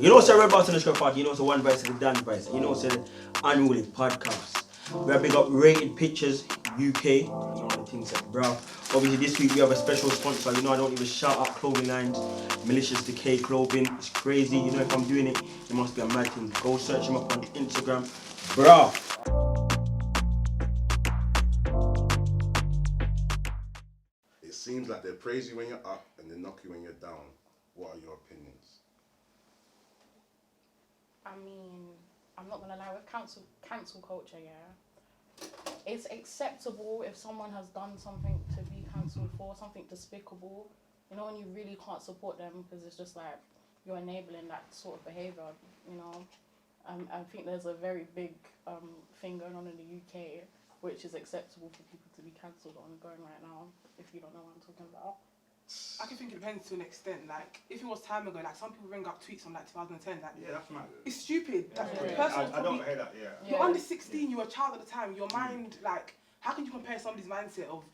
You know, sir, WorldBoss in the Show Party. You know, so one voice of the Dan voice. You know, so Unruly podcast. We have big up Rated Pictures UK. You know the things like bro. Obviously, this week we have a special sponsor. You know, I don't even shout out clothing lines. Malicious Decay Clothing. It's crazy. You know, if I'm doing it, it must be a mad thing. Go search him up on Instagram, bro. It seems like they praise you when you're up and they knock you when you're down. What are your opinions? I mean, I'm not gonna lie, with cancel culture, yeah, it's acceptable if someone has done something to be cancelled for, something despicable, you know, and you really can't support them because it's just like you're enabling that sort of behaviour, you know. I think there's a very big thing going on in the UK which is acceptable for people to be cancelled on going right now, if you don't know what I'm talking about. I can think it depends to an extent. Like, if it was time ago, like some people bring up tweets from like 2010. Like, yeah, that's mad. It's stupid. Yeah, The yeah. person I don't hear that. Yeah. You're under 16. You're a child at the time. Your mind, like, how can you compare somebody's mindset of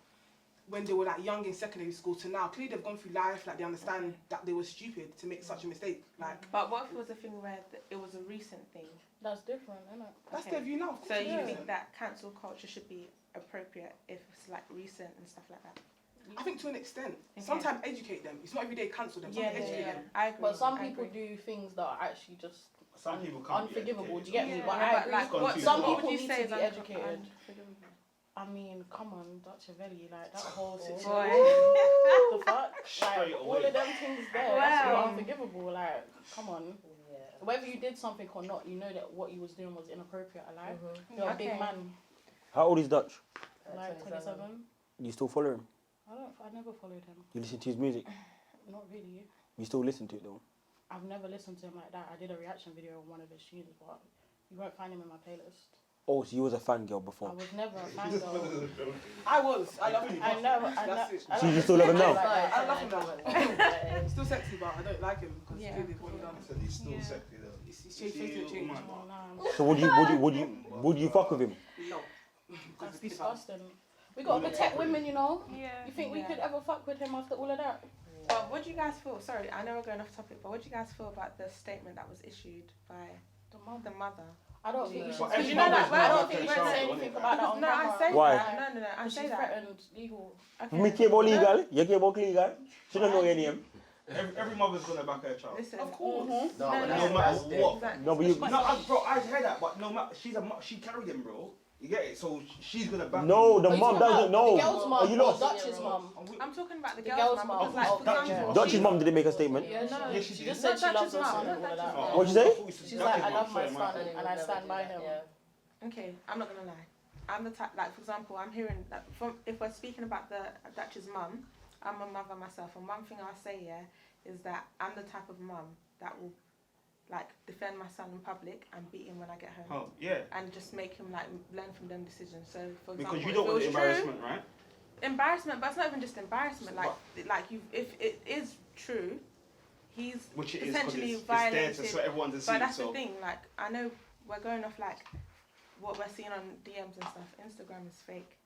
when they were like young in secondary school to now? Clearly, they've gone through life. Like, they understand that they were stupid to make such a mistake. Like, but what if it was a thing where it was a recent thing? That's different, isn't it? That's their view now. So you think that cancel culture should be appropriate if it's like recent and stuff like that? I think to an extent. Okay. Sometimes educate them. It's not every day cancel them. Sometimes educate them. I agree. But some people do things that are actually just unforgivable. Do you get me? But I agree. Like, some people need to be educated. I mean, come on, Dutchavelli, like that whole situation. The fuck? Like, all of them things there, that's unforgivable. Like, come on. Whether you did something or not, you know that what you was doing was inappropriate, alive. You're a big man. How old is Dutch? Like 27. You still follow him? I never followed him. You listen to his music? Not really. You still listen to it though? I've never listened to him like that. I did a reaction video on one of his tunes, but you won't find him in my playlist. Oh, so you was a fangirl before? I was never a fangirl. I was. I love him. So you still love him now? I love him now. He's still sexy, but I don't like him because clearly what he done. He's still sexy though. He's changed. So would you fuck with him? No. That's disgusting. We gotta protect women, you know. Yeah. You think we could ever fuck with him after all of that? But what do you guys feel? Sorry, I know we're going off topic, but what do you guys feel about the statement that was issued by the mother? I don't think you should. Because you know that. I don't think you should say anything about that on camera. I say Why? that. No. I say that. Threatened legal. Me care about legal. You care about legal. She don't know your name. Every mother's gonna back her child. Listen, of course. No matter what. Exactly. No, but you. No, bro, I heard that, but no matter. She carried him, bro. You get it? So she's gonna back. No, the mom doesn't know. The girl's mom. You lost. Dutch's mom. I'm talking about the girl's mom. Dutch's mom didn't make a statement. Yeah, she just said she loves her son and all of that. What'd you say? She's like, I love my son and I stand by him. Okay, I'm not gonna lie. I'm the type, like for example, I'm hearing that if we're speaking about the Dutch's mum, I'm a mother myself, and one thing I'll say is that I'm the type of mum that will like defend my son in public and beat him when I get home. Oh, yeah. And just make him like learn from them decisions. So for example, because you don't want the embarrassment, right? Embarrassment, but it's not even just embarrassment. Like you, if it is true, he's essentially violated. It's there so everyone to see. But that's the thing. Like I know we're going off like what we're seeing on DMs and stuff. Instagram is fake.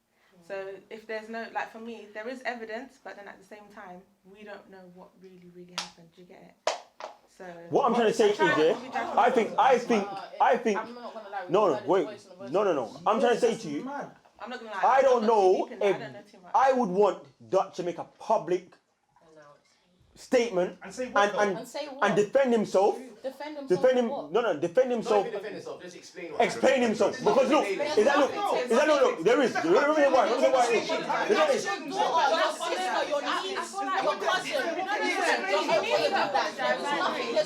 So if there's no, like for me, there is evidence, but then at the same time, we don't know what really happened. Do you get it? So what I'm trying to say is, I think. No. I'm trying to say to you, I'm not gonna lie. I don't know if I would want Dutch to make a public statement and defend himself. Defend himself. Defend himself. Just explain. Explain himself. Because look, there is. There's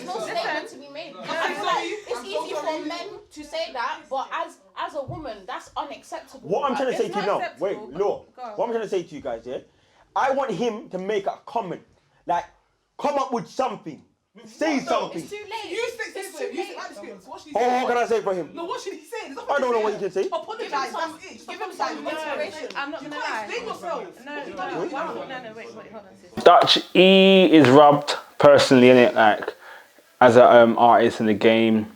no statement to be made. It's easy for men to say that, but as a woman, that's unacceptable. What I'm trying to say to you now, wait, look. What I'm trying to say to you guys, I want him to make a comment, like, come up with something. Say something. It's too late. You stick to it. So what should he say? What can I say for him? No, what should he say? I don't know what you can say. Apologize. Give him some inspiration. I'm not gonna lie. Explain yourself. No, wait, hold on, sis. Dutch, he is rubbed personally, innit? Like, as an artist in the game,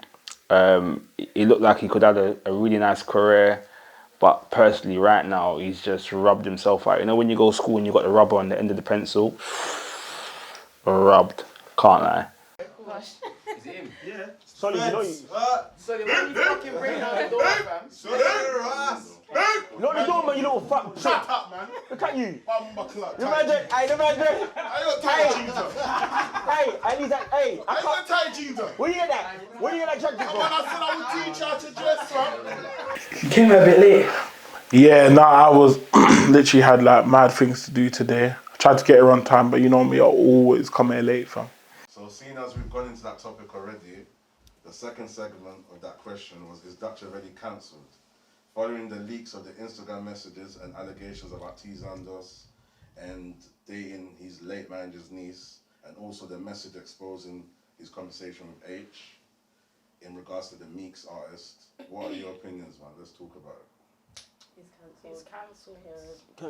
he looked like he could have a really nice career. But personally, right now, he's just rubbed himself out. You know, when you go to school and you got the rubber on the end of the pencil, rubbed. Can't lie. Is it him? Yeah. Sonny, you know you. So why you fucking bring out the door, fam? Not the door, man, you little fuck. Shut up, man. Look at you. Bumba club. The man there, hey, the man there. I got tight jeans on. Hey, I need that, hey. I got tight jeans on. Where you get that? Where you get that jacket When from? I said I would teach you how to dress, fam. You came a bit late. Yeah, no, I was literally had like mad things to do today. I tried to get here on time, but you know me, I always come here late, fam. So seeing as we've gone into that topic already, the second segment of that question was, is Dutchavelli cancelled? Following the leaks of the Instagram messages and allegations about T. Zandos and dating his late manager's niece, and also the message exposing his conversation with H in regards to the Meeks artist, what are your opinions, man? Let's talk about it. He's cancelled.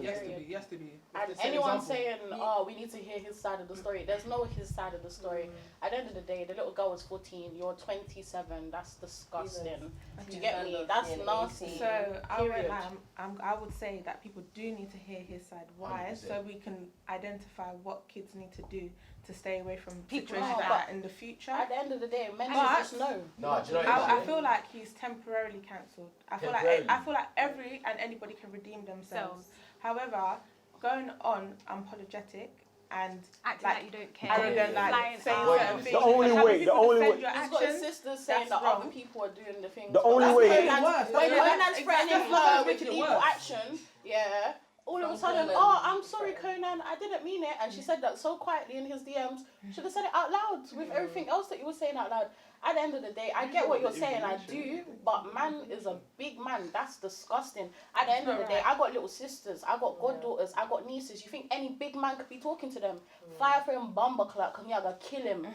He has to be. And anyone saying, oh, we need to hear his side of the story, there's no his side of the story. At the end of the day, the little girl was 14, you're 27, that's disgusting. Do you get me? That's nasty. So I would say that people do need to hear his side. Why? 100%. So we can identify what kids need to do to stay away from People situations know, like that in the future. At the end of the day, men But- just know. No, do you know what I it is? feel like he's temporarily cancelled. I feel like every and anybody can redeem themselves. However, going on unapologetic and acting like you don't care. arrogant, like Lying saying out. certain things. The only having way- the people only defend way- your He's got his actions, sisters saying that's that wrong. other people are doing the things. The only That's way- when It's worse. When That's Conan's exactly threatening what her makes with it legal worse. action, yeah, all of a sudden, Conan. oh, I'm sorry, Conan, I didn't mean it. And she said that so quietly in his DMs. Should have said it out loud with everything else that you were saying out loud. At the end of the day, I get what you're saying, I do, but man is a big man. That's disgusting. At the end of the day, I got little sisters, I got goddaughters, I got nieces. You think any big man could be talking to them? Fire for him, bumper clock, come here, I gotta kill him.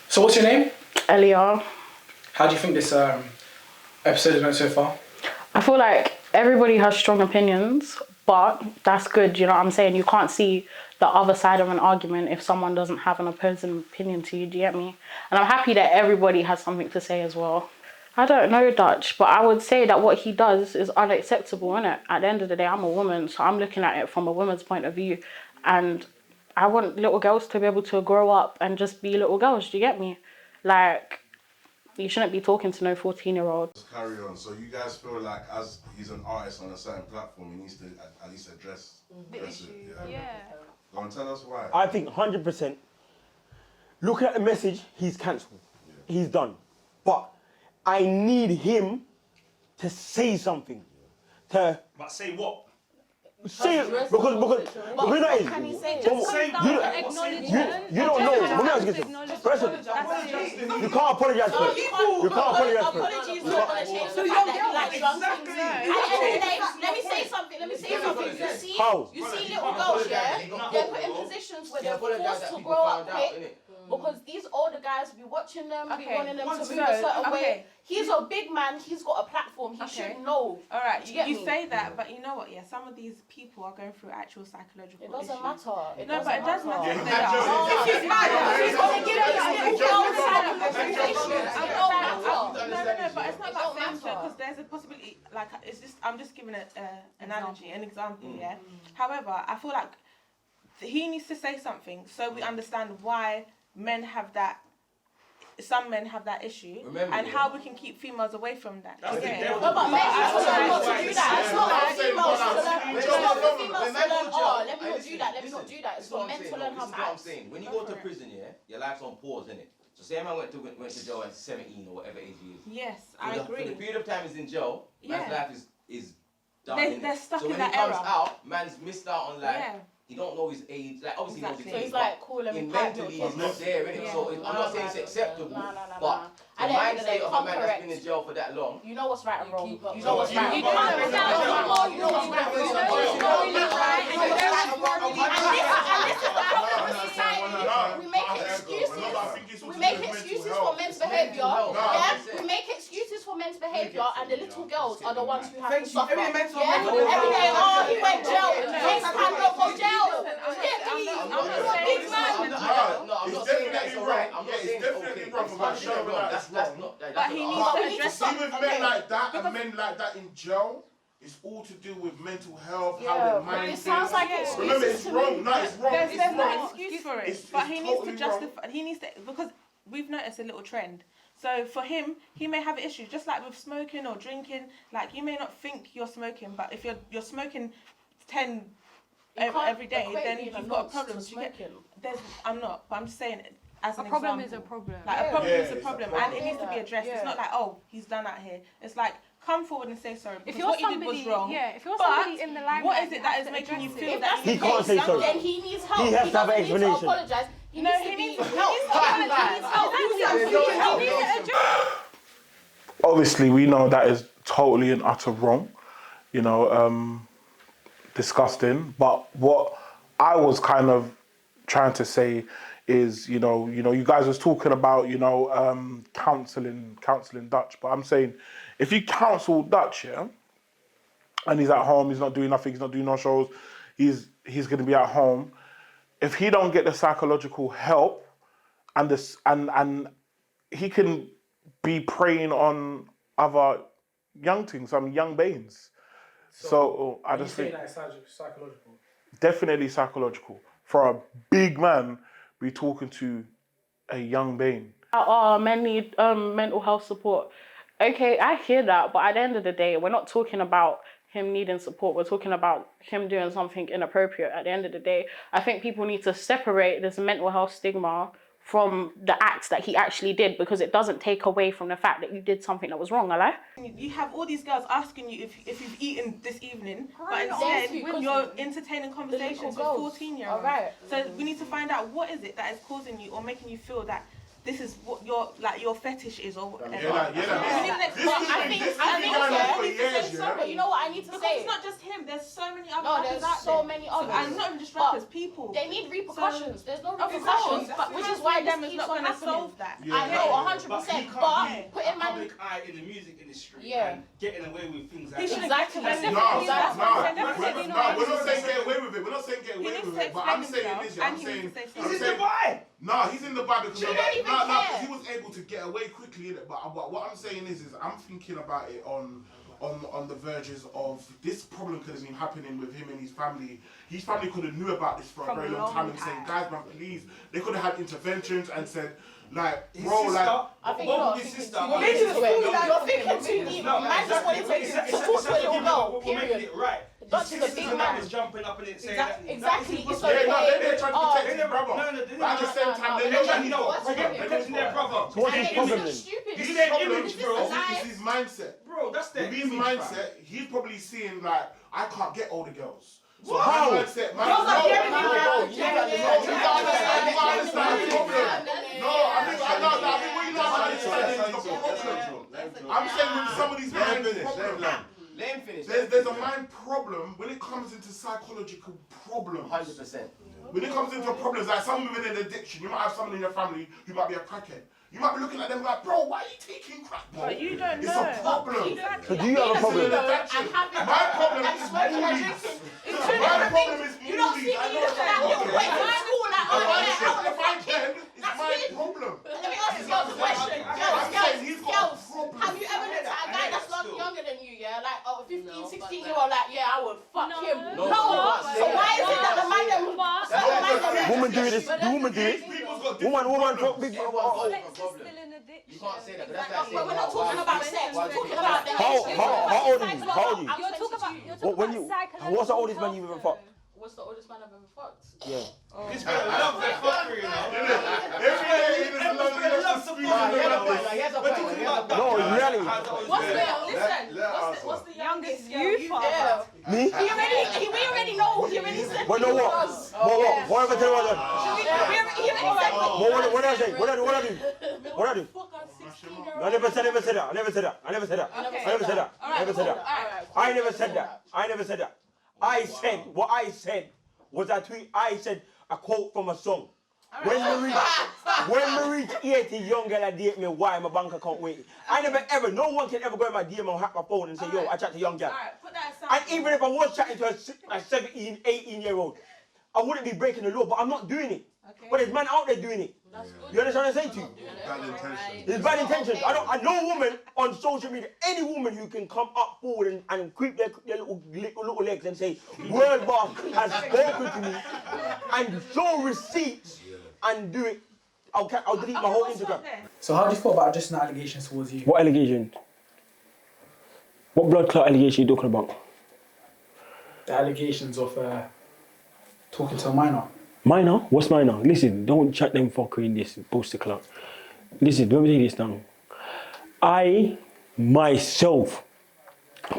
So what's your name? Elia. How do you think this episode has went so far? I feel like everybody has strong opinions, but that's good, you know what I'm saying? You can't see the other side of an argument if someone doesn't have an opposing opinion to you, do you get me? And I'm happy that everybody has something to say as well. I don't know Dutch, but I would say that what he does is unacceptable, innit? At the end of the day, I'm a woman, so I'm looking at it from a woman's point of view. And I want little girls to be able to grow up and just be little girls, do you get me? Like, you shouldn't be talking to no 14-year-old. Let's carry on. So you guys feel like as he's an artist on a certain platform, he needs to at least address it. Yeah. Go on, tell us why. I think 100%. Looking at the message, he's cancelled. He's done. But I need him to say something. To But say what? say because you know what it is. Can he say But just Say you don't know. Let me ask you this. Person, you can't apologize for it. You can't apologize for it. Apologies not gonna change the fact that he likes young things. At the end of the day, let me say something. How? You see little girls, yeah? They're put in positions where they're forced to grow up quick. Because these older guys be watching them, be wanting them to move a certain way. He's a big man, he's got a platform, he should know. Alright, You you say that, but you know what, yeah, some of these people are going through actual psychological It doesn't issues. matter. No, but it does matter Yeah, if they that are. just- He's mad. He's gonna give these little girls representations. It don't matter. No, but it's not It about don't them, matter. because there's a possibility, like, it's just, I'm just giving an analogy, an example, yeah? However, I feel like he needs to say something so we understand why men have that, some men have that issue, and how we can keep females away from that. That's the Okay. devil. No, but men have to learn not to do that. It's not for females to learn. It's not for females to learn, oh, let me not do that, let me not do that. It's for men to learn how This is to what I'm act. saying. When you go to prison, yeah, your life's on pause, innit? So say a man went to jail at 17 or whatever age he is. Yes, For I the agree. period of time he's in jail, man's Yeah. life is done. They're innit? stuck so in when that he comes era. out, man's missed out on life. Yeah. He don't know his age. Like obviously Exactly. he So knows his he's age. like, cool, let me but pipe mentally your he's not there, innit? Yeah. So I'm not saying it's acceptable, Nah. but At the the end of the day, mindset of a come man that's correct. been in jail for that long. You know what's right and wrong. You keep- You know what's right and You wrong. don't You know understand what's what right and wrong. You know what's right and wrong. You know what's right and wrong. And this is the problem with society. We make excuses. We make excuses for men's behaviour. Yeah, we make excuses for men's behaviour, and the little girls are the ones who have to suffer. Yeah, every day, oh, he went jail. Next time, don't go jail. He's a big man. No, I'm not saying that it's alright. I'm not saying it's okay. That's not. But he needs to address See, with men like that and men like that in jail, it's all to do with mental health, how their mind It sounds like Yeah. Remember, excuses it's to wrong. me. No, it's wrong. There's It's no wrong. excuse for it, It's but he needs to totally justify. He needs to, because we've noticed a little trend. So for him, he may have issues, just like with smoking or drinking. Like you may not think you're smoking, but if you're smoking 10 every day, then you've got a problem. I'm not, but I'm just saying as an example. A problem is a problem. Like a problem is a problem, and it needs to be addressed. It's not like, oh, he's done that here. It's like, come forward and say sorry, because what you did was wrong. Yeah, if you're somebody in the limelight, what is it that is making you feel that he can't say sorry? Then he needs help. He has to have an explanation. Apologize. He needs to apologize. Obviously, we know that is totally and utter wrong. You know, disgusting. But what I was kind of trying to say is, you know, you guys was talking about, counselling Dutch. But I'm saying, if you counsel Dutch, yeah, and he's at home, he's not doing nothing, he's not doing no shows, he's going to be at home. If he don't get the psychological help, and he can be preying on other young things, some young banes. So I just think that is psychological. Definitely psychological. For a big man, be talking to a young bane. Men need mental health support. Okay, I hear that, but at the end of the day, we're not talking about him needing support. We're talking about him doing something inappropriate. At the end of the day, I think people need to separate this mental health stigma from the acts that he actually did, because it doesn't take away from the fact that you did something that was wrong, I lie? You have all these girls asking you if you've eaten this evening, but instead you're entertaining conversations with 14-year-olds. Right. So we need to find out what is it that is causing you or making you feel that this is what your fetish is or whatever. We need an explanation. But you know what I need to because say? it's not just him. There's so many other No, there's so many others. And not even just rappers, people. They need repercussions. There's no Of repercussions, course, which is why them this is keeps not on going to happening. solve that. I know, 100%. But putting man public eye in the music industry, Yeah. and getting away with things like He that. should Exactly. have Exactly. We're not saying get away with it. We're not saying get away with it. But I'm saying this. I'm saying. He's in Dubai. No, he's in Dubai because She don't even care. he was able to get away quickly. But what I'm saying is I'm thinking about it on the verges of this problem could have been happening with him and his family. His family could have knew about this for a very long time and saying, guys, man, please. They could have had interventions and said, like, bro, like. I think What you're with his sister? You're thinking too deep. Man just wanted to talk to a little girl. We're making Period. it right. Dutch is a big man. Was jumping up and saying that. Exactly. It's Yeah, no, okay. they're trying to protect his brother. No, But at the same time, they're not protecting their brother. So what's his problem then? Stupid. This is their image, bro. It's his mindset. Bro, that's their With his image, mindset, he's probably seeing like, I can't get older girls. So How? my mindset, Girls are getting No, married. you understand the problem. No, I think what you know about understanding is the problem. I'm saying with some of these minds, Let him finish. there's a mind problem when it comes into psychological problems. 100%. When it comes into problems, like someone with an addiction, you might have someone in your family who might be a crackhead. You might be looking at them like, bro, why are you taking crack, bro? But you don't It's know. a problem. So do you have a problem? My problem is movies. My problem is You don't see movies. I me know looking at it's me. Wait, my school, like, oh, yeah, If I can, it's my problem. Let me ask you guys a question. I'm saying he's got a Girls, problem. have you ever looked at a guy that's lot younger than you, yeah? Like, 15, 16-year-old, like, yeah, I would fuck him. No. So why is it that the man them... Women do this. Do women do it? Woman fuck big. You can't say that, but that's like saying, But we're not talking about sex, we're talking about the How old are you? How old are you? You're talking about When you? What's the oldest man you've ever fucked? What's the oldest man I've ever fucked? Yeah. This man loves that fuckery, you know. Every day he loves to speak. We're talking about No, really. What's the youngest you Yeah. Me? We already know. He already said What? No, he what? was. What have I tell you about that? He already said What did I say? What did I do? What did I do? No, I never said that. I never said that. I never said that. What I said was I said a quote from a song. When we reach 80, young girl date me, why my bank account waiting? I never ever, no one can ever go in my DM and hack my phone and say, yo, I chat to young girl. Put that aside. And even if I was chatting to a 17, 18-year-old, I wouldn't be breaking the law, but I'm not doing it. Okay. But there's man out there doing it. You understand what I'm saying to you? Bad intention. It's bad intentions. I know a woman on social media, any woman who can come up forward and creep their little legs and say, WorldBoss has spoken to me and show receipts and do it. I'll delete my whole Instagram. So how do you feel about just the allegations towards you? What allegation? What blood clot allegation are you talking about? The allegations of talking to a minor. Minor? What's minor? Listen, don't chat them fucker in this poster club. Listen, let me tell you this now. I myself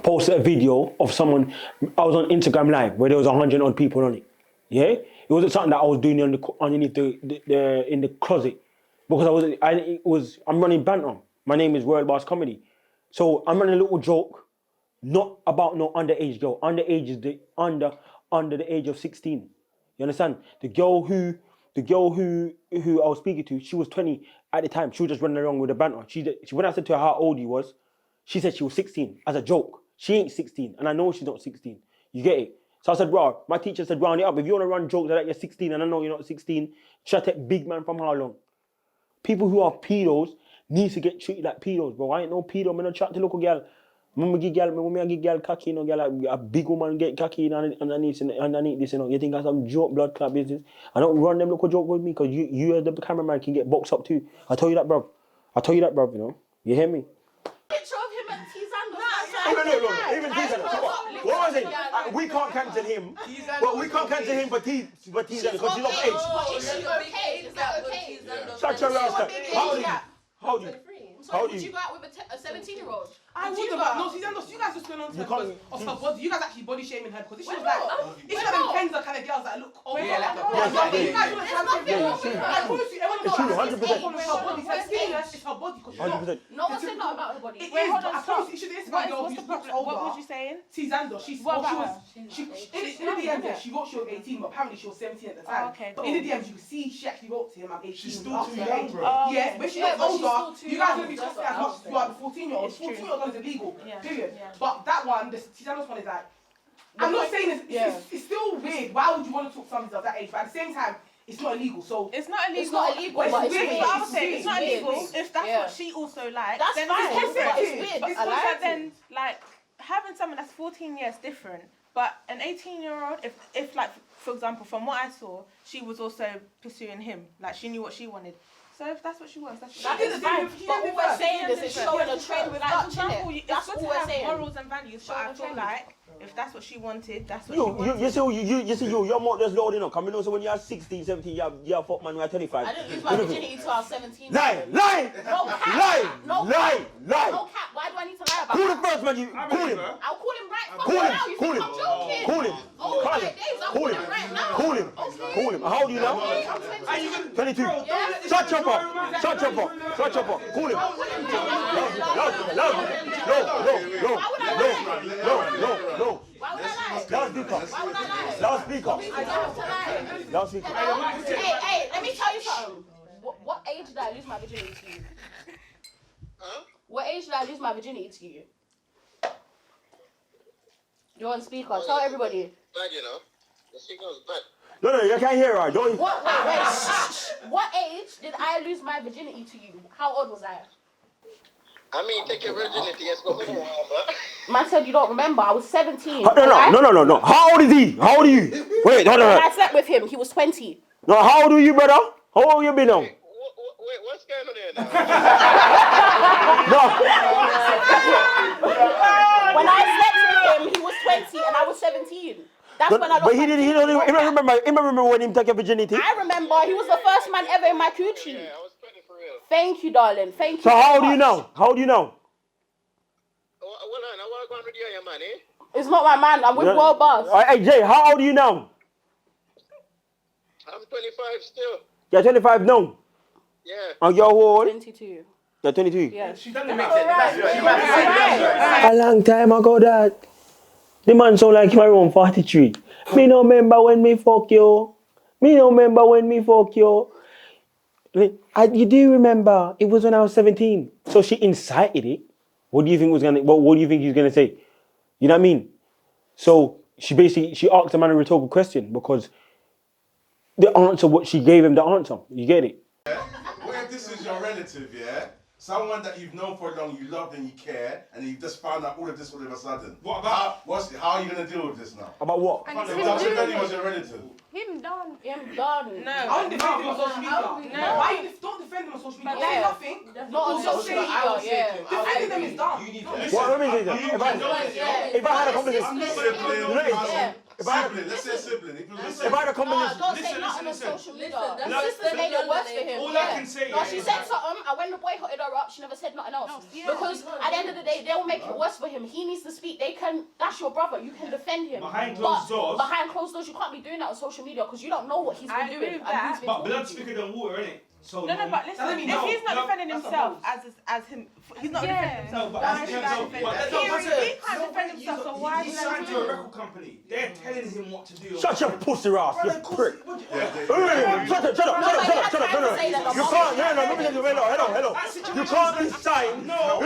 posted a video of someone. I was on Instagram Live where there was 100 odd people on it. Yeah, it wasn't something that I was doing underneath the in the closet because I'm running banter. My name is WorldBoss Comedy, so I'm running a little joke, not about no underage girl. Underage is the under the age of 16. You understand? The girl who I was speaking to, she was 20 at the time. She was just running around with a banter. When I said to her how old he was, she said she was 16 as a joke. She ain't 16, and I know she's not 16. You get it? So I said, bro, my teacher said, round it up. If you want to run jokes like that, you're 16, and I know you're not 16, try to take big man from how long? People who are pedos need to get treated like pedos, bro. I ain't no pedo. I'm not chat to local girl. When I give girl cocky, you know, girl, a big woman get cocky underneath this, you know. You think that's some joke blood club business? I don't run them local joke with me, because you as the cameraman can get boxed up too. I tell you that, bro. You know. You hear me? Picture of him and Tizando. No. Even Tizando. What was it? We can't cancel him. Well, we can't cancel him for Tizando because he's of age. Is she okay? Is that okay? Shut your ass. How old are you? Would you go out with a 17-year-old? I would have, but no, you guys just went on to her because of her body. You guys actually body shaming her because she was like, it's like them Kenza kind of girls that look old. You guys want to champion. I promise you, everyone knows her body. It's her body because she's not. No one said nothing about her body. It is, but I promise you, she should Instagram girl who's looks older. What was you saying? Tizando, in the DMs, she wrote she was 18, but apparently she was 17 at the time. But in the DMs, you can see she actually wrote to him, I'm 18. She's still too young, bro. Yeah, but she looks older. You guys are going to be trusted as much as you are the 14-year-olds. 14-year-olds is illegal, period. But that one, the Tizando's one is like, I'm not saying it's still weird. Why would you want to talk to somebody of that age? But at the same time, it's not illegal. So it's not illegal. But it's weird. I would say it's not illegal if that's what she also likes. That's then fine. It's weird. But then, like, having someone that's 14 years different, but an 18-year-old, if like, for example, from what I saw, she was also pursuing him. Like, she knew what she wanted. So if that's what she wants, that's what she wants. But all we're saying is it's showing a trend with like, Dutch, for example, innit? it's That's good all to we're have saying. morals and values, but I feel like if that's what she wanted, that's what she You wanted. see, you're more just loading up. Coming also when you're 16, 17, you're fuck man, you're 25. I didn't lose my virginity until I was 17. Lie! No cap. No cap. Why do I need to lie about Call that? him first, man. Call him. I'll call him right Call him. now. You Call think him. I'm joking? Call him. Oh my days, I'll call him right now. Call him. Okay. Call him. How old are you now? Okay, I'm 22. Yes. Shut your up. Shut your up. Shut your up. Call him. No. Why would I lie? Loudspeaker. Why would I lie? Loudspeaker. I don't have to lie. Loudspeaker. Hey, let me tell you something. What age did I lose my virginity to you? What age did I lose my virginity to you? You're on speaker. Tell everybody. Bad, you know. The signal's bad. No, you can't hear her. Don't. Wait. What age did I lose my virginity to you? How old was I? I mean, take your virginity. Yes, go home, man. Man said you don't remember. I was 17. No. How old is he? How old are you? Wait, hold When on. I slept with him, he was 20. No, how old are you, brother? How old you been now? Wait, what's going on here now? No. When I slept with him, he was 20 and I was 17. That's when I lost But he don't remember when he took your virginity. I remember. He was the first man ever in my coochie. Yeah, I was 20 for real. Thank you, darling. Thank you. So how old are you much. now? How old are you now? Well, I want to go and read your man, eh? It's not my man. I'm with WorldBoss. Hey, Jay, how old are you now? I'm 25 still. You're 25 now. Yeah. And you're how old? 22. You're 22. Yeah. She doesn't make sense. A long time ago that the man sound like him around 43. Me no remember when me fuck you. You do remember? It was when I was 17. So she incited it. What do you think he's gonna say? You know what I mean? So she asked the man a rhetorical question because the answer, what she gave him the answer. You get it? What if this is your relative, yeah? Someone that you've known for long, you love and you care, and you've just found out all of this all of a sudden. What about? How are you gonna deal with this now? About what? And it's If him Dutchavelli doing was it. your relative. Him done. Him done. No. I wouldn't defend him on social media. No. Why you don't defend him on social media? Yeah. Say nothing. Not on social media, yeah. Defending them is dumb. You need to What? Let me say that. If I had a conversation, Sibling, let's say sibling. if I had a conversation, Don't say nothing on social media. The sister made it worse for him. All I can say No, is she said something, and when the boy hotted her up, she never said nothing else. Because at the end of the day, they'll make it worse for him. He needs to speak. They can. That's your brother. You can defend him. Behind But closed doors. Behind closed doors, you can't be doing that on social media because you don't know what he's I been agree doing. with And that. who's been But talking blood's to you. thicker than water, innit? So No, but listen, if he's not defending himself as him, he's not defending himself. No, but Why as should in I terms of- defend but him? that's not He matter. can't defend himself, so why He's should I signed defend to a him? record company. They're telling him what to do. shut your pussy ass, you Brother, prick. what do you- Shut up. You can't, no, let me tell you, hello. You can't be signed. No.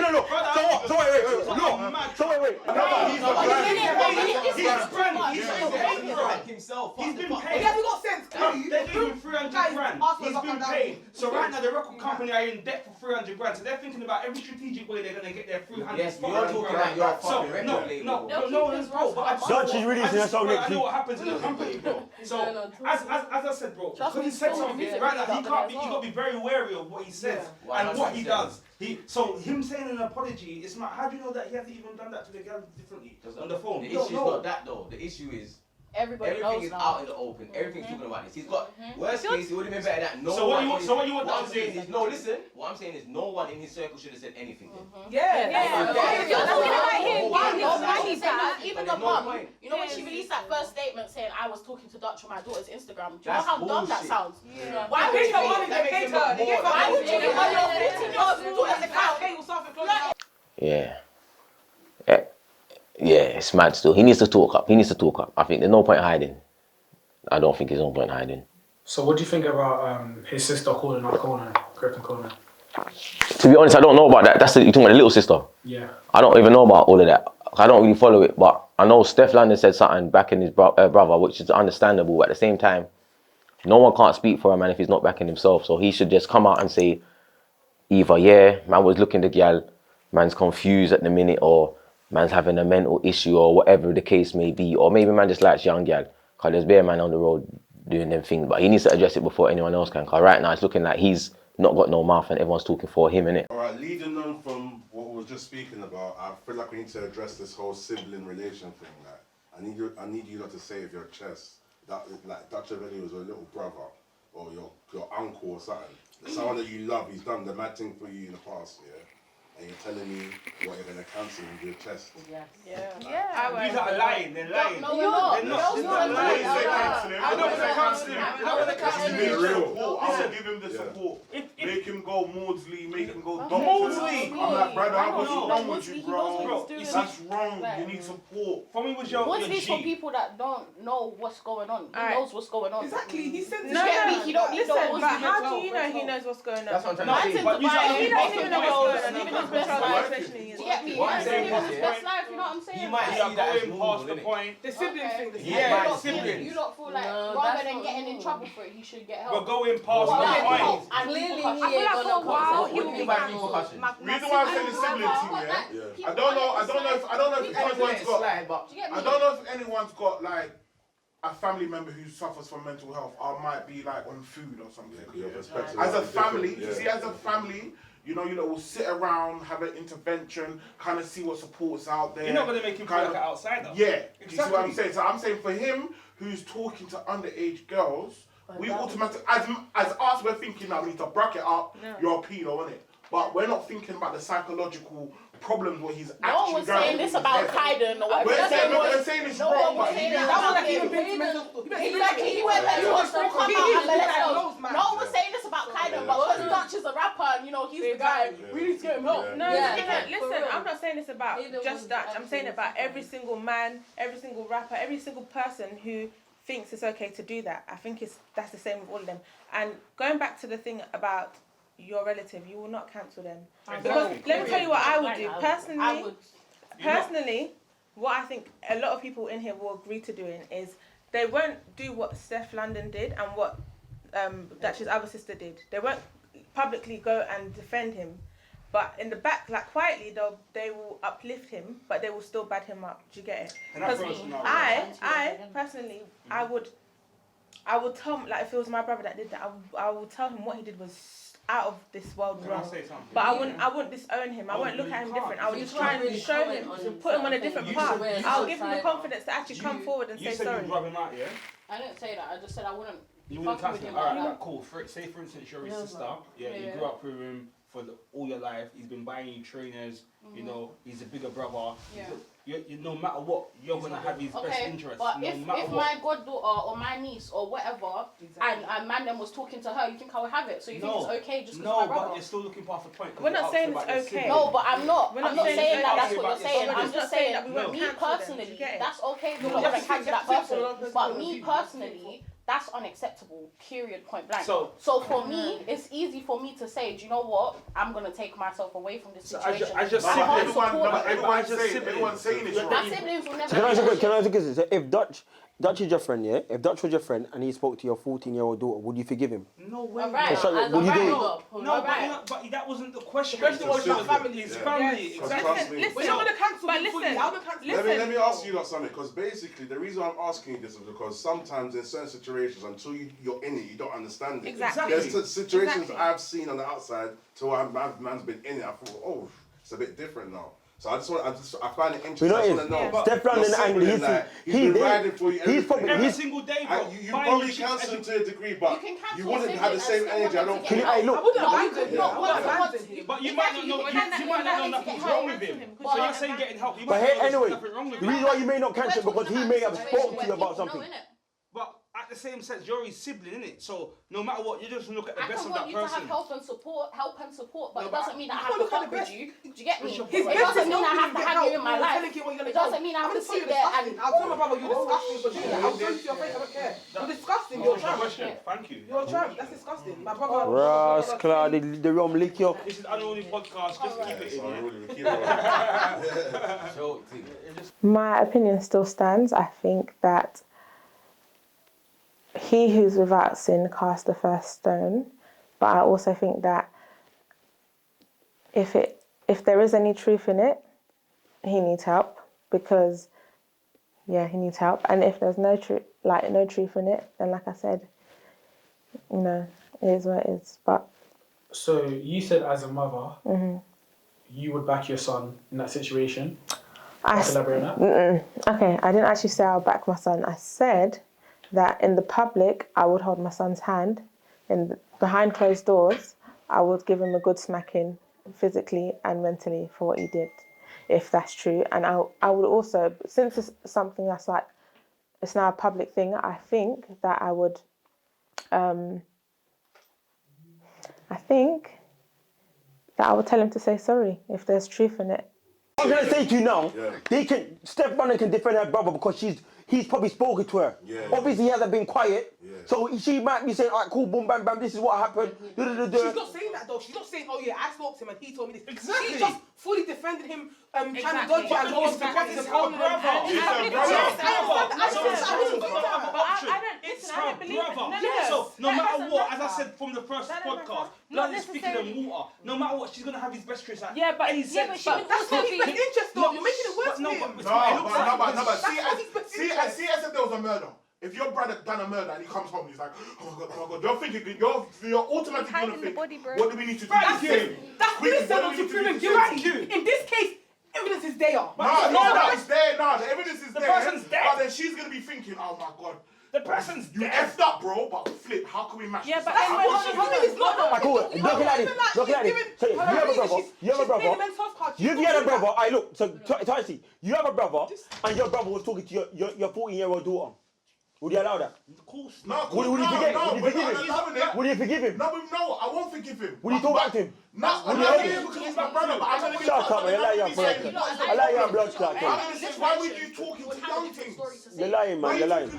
So wait. himself. He's been paid. Have you got sense? They're giving him 300 Guys, grand. ask for He's fuck been down. paid. So right now the record company are in debt for 300 grand. So they're thinking about every strategic way they're gonna get their 300 Yes, you're talking like you're a fucking record label. No one's bro. But Dutch is releasing her song next I know week. what happens in the company, bro. So as I said, bro, because he said something right now, he got to be very wary of what he says and what he does. So him saying an apology, it's not. How do you know that he hasn't even done that to the girl differently on the phone? The You don't issue is know. not that though. The issue is Everybody everything knows is now. out in the open. Everything's talking about this. He's got worst case. It would have been better that no So what one. you want? So what you want What them I'm to do? saying is no. Listen. What I'm saying is no one in his circle should have said anything. Even the mum, you know when she released that first statement saying I was talking to Dutch on my daughter's Instagram, do you know how dumb that sounds? Why would you give her your 15-year-old daughter's account? Yeah, it's mad still. He needs to talk up. I think there's no point hiding. I don't think there's no point hiding. So what do you think about his sister calling out Conan, Griffin Conan? To be honest, I don't know about that. You're talking about the little sister. Yeah. I don't even know about all of that. I don't really follow it, but I know Steph Landon said something backing his brother, which is understandable. But at the same time, no one can't speak for a man if he's not backing himself. So he should just come out and say, either man was looking the gal, man's confused at the minute, or man's having a mental issue, or whatever the case may be, or maybe man just likes young gal. Cause there's bare man on the road doing them things, but he needs to address it before anyone else can. Cause right now it's looking like he's not got no mouth and everyone's talking for him, innit? Alright, leading on from what we were just speaking about, I feel like we need to address this whole sibling relation thing. Like, I need you lot to say with your chest that like Dutchavelli was your little brother or your uncle or something. Someone that you love, he's done the mad thing for you in the past, yeah? And you're telling me what you're gonna cancel with your chest. Yeah. These are lying. They're lying. No, we're not. They're not. They're not lying. I don't want to cancel him. I don't want to cancel him. I will give him the support. Make him go Maudsley, make him go Doctor. Maudsley. I'm like, brother, what's No, wrong with Maudsley, you, he knows what bro? he's doing. That's wrong. You need support. For me, was your Maudsley's for G. people that don't know what's going on. He Alright. knows what's going on. Exactly, he said No, He don't need listen, no but Maudsley. how do you know he knows what's going on? That's what I'm No, trying I to say. think But you Dubai, said He doesn't even know what's going on. Living Even his his best control, life. especially Do is. you get me? What I'm He's saying living is, his yeah, best life, you know what I'm saying? He might You see are that as going normal, past the innit? point. The sibling thing. The Yeah, You my don't feel siblings. you don't feel like No, rather that's than not getting in normal. trouble for it, he should get We're help. going past Well, the get point. help and Clearly, repercussions. he ain't for a gonna while come he to will us. be cancelled. Reason why I'm saying the sibling thing, yeah? I don't know if anyone's got. Do you get me? I don't know if anyone's got like a family member who suffers from mental health or might be like on food or something. Your perspective As a might be different, family, yeah. you see, as a family, you know, will sit around, have an intervention, kind of see what support's out there. You're not going to make him feel kind like of- an outsider. Yeah, do you see what I'm Exactly. saying? So I'm saying for him, who's talking to underage girls, we automatically, as us, we're thinking that we need to bracket up, you're a pedo, innit? But we're not thinking about the psychological problems what he's No one actually was going saying through this in about his head. Kaiden or whatever. We're saying it's No wrong, one was but saying he that That about one that him. even been to mental. Exactly, he went mental hospital, come out and let us know. knows, man. No one was saying this about Kaiden, but because Dutch is a rapper and you know he's the guy, we need to get him help. No, listen, I'm not saying this about Either just was Dutch. I'm saying actually about every single man, every single rapper, every single person who thinks it's okay to do that. I think that's the same with all of them. And going back to the thing about your relative, you will not cancel them. Because let me tell you what I would do. Personally, what I think a lot of people in here will agree to doing is they won't do what Steph Landon did and what Dutch's other sister did. They won't publicly go and defend him, But in the back, like quietly, they will uplift him, but they will still bad him up. Do you get it? Because I personally, I would tell him, like if it was my brother that did that, I would tell him what he did was out of this world wrong. But I wouldn't disown him. I won't look at him different. I would just try and show him, put him on a different path. I'll give him the confidence to actually come forward and say sorry. You said you'd rub him out, yeah? I didn't say that. I just said I wouldn't. You wouldn't touch him. Alright, cool. Say for instance, you're his sister. Yeah, you grew up with him for all your life. He's been buying you trainers. You know, he's a bigger brother. Yeah. You no matter what, you're gonna have his best interest. But if my goddaughter or my niece or whatever, and man then was talking to her, you think I would have it? So you think it's okay just because my brother? No, but you're still looking past the point. We're not saying it's okay. No, but I'm not. We're not saying that that's what you're saying. I'm just saying that me personally, that's okay. We're not gonna cancel that person. But me personally, that's unacceptable. Period. Point blank. So for me, it's easy for me to say, do you know what? I'm gonna take myself away from this situation. Everyone's saying it's wrong. My siblings will never. So can I ask you this? So if Dutch is your friend, yeah? If Dutch was your friend and he spoke to your 14-year-old daughter, would you forgive him? No way. Right. Would you do it? But that wasn't the question. The question was about family. It's family. Exactly. Listen, Let me ask you something, because basically the reason I'm asking you this is because sometimes in certain situations, until you're in it, you don't understand it. Exactly. There's situations I've seen on the outside till man's been in it. I thought, oh, it's a bit different now. So I find it interesting. I want to know. Steph Brandon and he's been riding for you every single day, bro. You probably cancel him to a degree, but you wouldn't have the same energy. I don't think. I wouldn't abandon him. But you might not know nothing's wrong with him. So you're saying getting help. But hey, anyway, the reason why you may not cancel because he may have spoken to you about something. But at the same sense, you're his sibling, innit? So no matter what, you just look at the best of that person. I want you to have help and support, but it doesn't mean that I have to fuck with you. Do you get me? It doesn't mean I have to have you in my life. It doesn't mean I have to sit there and... I'll tell my brother you're disgusting for doing that. I'll go to your face, I don't care. You're disgusting, you're a tramp. Thank you. You're a tramp, that's disgusting. My brother... Rascal, the rum lick you. This is Unruly podcast, just keep it in. My opinion still stands. I think that he who's without sin cast the first stone, but I also think that if there is any truth in it, he needs help, because he needs help. And if there's no truth in it, then like I said, it is what it is. But so you said as a mother, you would back your son in that situation. Elaborate on that. Okay, I didn't actually say I'll back my son. I said that in the public, I would hold my son's hand. Behind closed doors, I would give him a good smacking physically and mentally for what he did, if that's true. And I would also, since it's something that's like, it's now a public thing, I think that I would, tell him to say sorry if there's truth in it. I'm going to say to you now, Steph Brandon can defend her brother because he's probably spoken to her. Yeah. Obviously, he hasn't been quiet. Yeah. So she might be saying, all right, cool, boom, bam, bam, this is what happened. She's not saying that, though. She's not saying, oh, yeah, I spoke to him and he told me this. Exactly. She's just fully defended him, trying to dodge you and go on to the It's her brother. So, no matter what, as I said from the first podcast, blood is thicker than water. No matter what, she's going to have his best traits at any sense. That's not his best interest, though. You're making it worse for him. See, as if there was a murder. If your brother done a murder and he comes home, he's like, oh my god, you're thinking, you're automatically gonna think, what do we need to do? That's innocent to proven guilty. In this case, evidence is there. It's there. The evidence is there. The person's dead. But then she's gonna be thinking, oh my god. The person's you effed up, bro, but flip, how can we match this? But then it's not. Look at it. So you have a brother. You had a brother. Look, so Tyson, you have a brother, and your brother was talking to your 14-year-old daughter. Would you allow that? Of course. Would you forgive him? No, I won't forgive him. Would you talk back to him? No, I'm not here because he's my brother, but I'm going to be... Shut up, man. You're lying, blood clot. I'm going to say, why would you talking to young things? You're lying, man. You're lying.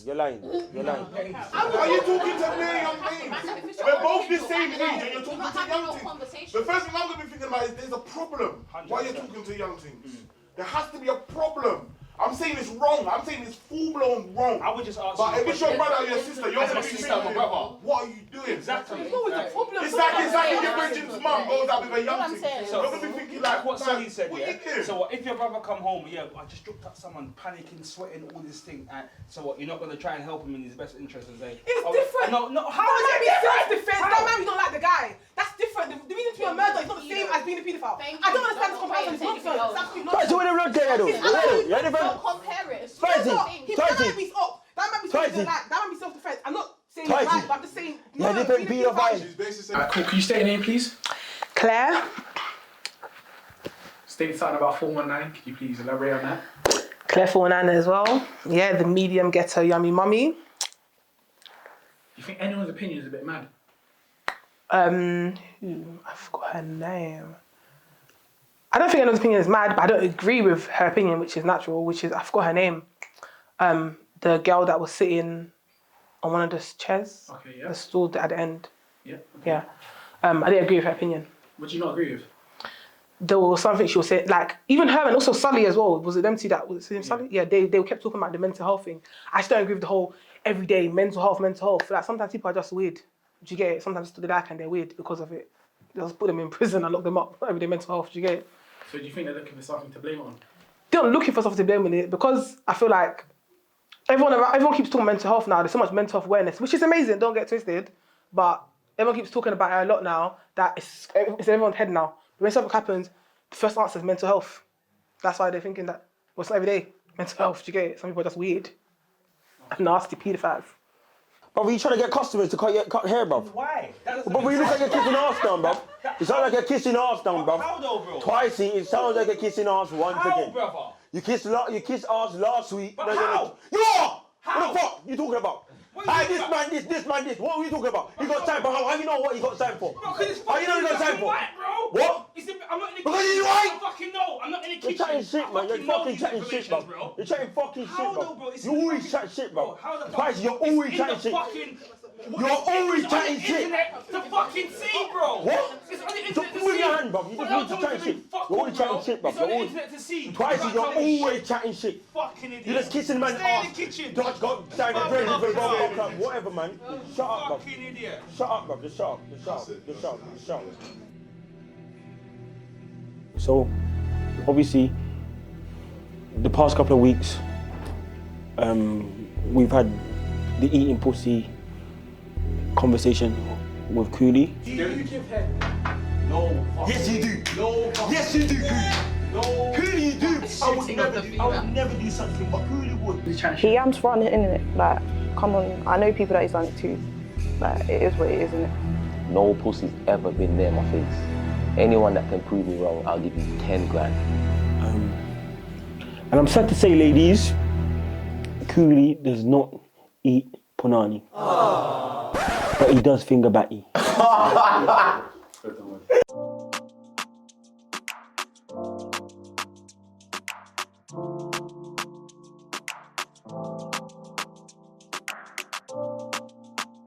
You're lying. Are you talking to me, young babes? We're both the same age and you're talking to young things. The first thing I'm going to be thinking about is there's a problem. Why are you talking to young things? There has to be a problem. I'm saying it's wrong. I'm saying it's full blown wrong. I would just ask But you. if it's your brother or your sister, you're As gonna my be sister, thinking, my brother. what are you doing? Exactly. It's always a problem. It's like your Bridget's mum goes out with a young thing. So- You're gonna be thinking Like what man, Sonny said, what yeah. you doing? So what, if your brother come home, yeah, I just dropped up someone panicking, sweating, all this thing. So what, you're not gonna try and help him in his best interest and say, It's different. No, how That is might it be different? self-defense. That might be not like the guy. That's different. The reason to be a murderer is not the same as being a paedophile. I don't understand this comparison. It's nonsense. It's absolutely Try to nonsense. win a road there, though. It's absolutely Yeah, different. Don't compare it. It's Try not the to. same. That might be up. That might be Try something to. like that might be self-defense. I'm not saying Try it's right, to. but I'm just saying. Yeah, different being a paedophile. She's basically saying. Alright, cool. Can you state your name, please? Claire. State something about 419. Can you please elaborate on that? Claire 419 as well. Yeah, the medium ghetto yummy mummy. Do you think anyone's opinion is a bit mad? I forgot her name. I don't think anyone's opinion is mad, but I don't agree with her opinion, which is natural, which is, I forgot her name. The girl that was sitting on one of the chairs. Okay, yeah. The stool at the end. Yeah. Yeah. I didn't agree with her opinion. What do you not agree with? There was something she was saying, like, even her and also Sully as well. Was it them two that, was it Sully? Yeah, they kept talking about the mental health thing. I just don't agree with the whole everyday mental health. Like, sometimes people are just weird. Do you get it? Sometimes they like and they're weird because of it. They'll just put them in prison and lock them up. Everyday mental health, do you get it? So do you think they're looking for something to blame on? They're not looking for something to blame on it because I feel like everyone keeps talking mental health now. There's so much mental health awareness, which is amazing. Don't get twisted, but everyone keeps talking about it a lot now. That it's in everyone's head now. When something happens, the first answer is mental health. That's why they're thinking that it's not every day mental health. Do you get it? Some people are just weird, nasty pedophiles. Bro, you trying to get customers to cut hair, bro? Why? But when you look like you're kissing arse down, bro. It sounds like you're kissing arse down, bro. How though, bro? Twice, it sounds like you're kissing arse once How, again. brother? You kissed arse last week. But now how? You are! How? What the fuck you talking about? What are you This talking man, this man, this. What are you talking about? You got time for how you know what you got time for? Bro, because it's How you know you got time fucking for? white, bro. What? I'm not in the Because kitchen. he's white? I fucking know. I'm not in the kitchen. You're chatting shit, man. You're I know fucking these chatting shit, informations, bro. You're chatting fucking How shit, though, bro? bro. It's You in the always fucking- chat shit, Bro, bro. how the fuck? Twice, you're It's always in chatting the shit. fucking- You're always It's on the chatting shit. internet to fucking see, bro. What? It's on the So internet to put see. your hand, bro. You But just I need to told chat you to shit. be fuck You're always off, chatting bro. shit, bro. It's on You're the always internet to see. twice. You You're can't tell me always shit. chatting shit. Fucking idiot. You're just kissing man Stay in the ass. kitchen. Dodge got down the Fuck drain off, for bro. club, whatever, man. Shut up, bro. Fucking idiot. Shut up, bro. Just shut up. Just shut up. Just shut up. Just shut up. So, obviously, the past couple of weeks, we've had the eating pussy conversation with Coolie. Do you give head? No. Yes, you do. No. Yes, you do, Coolie. No. Coolie, you do. I would never do something, but Coolie would. He yams running in it. Like, come on. I know people that he's done it to. Like, it is what it is, isn't it? No pussy's ever been near my face. Anyone that can prove me wrong, I'll give you 10 grand. And I'm sad to say, ladies, Coolie does not eat punani. But he does finger batty.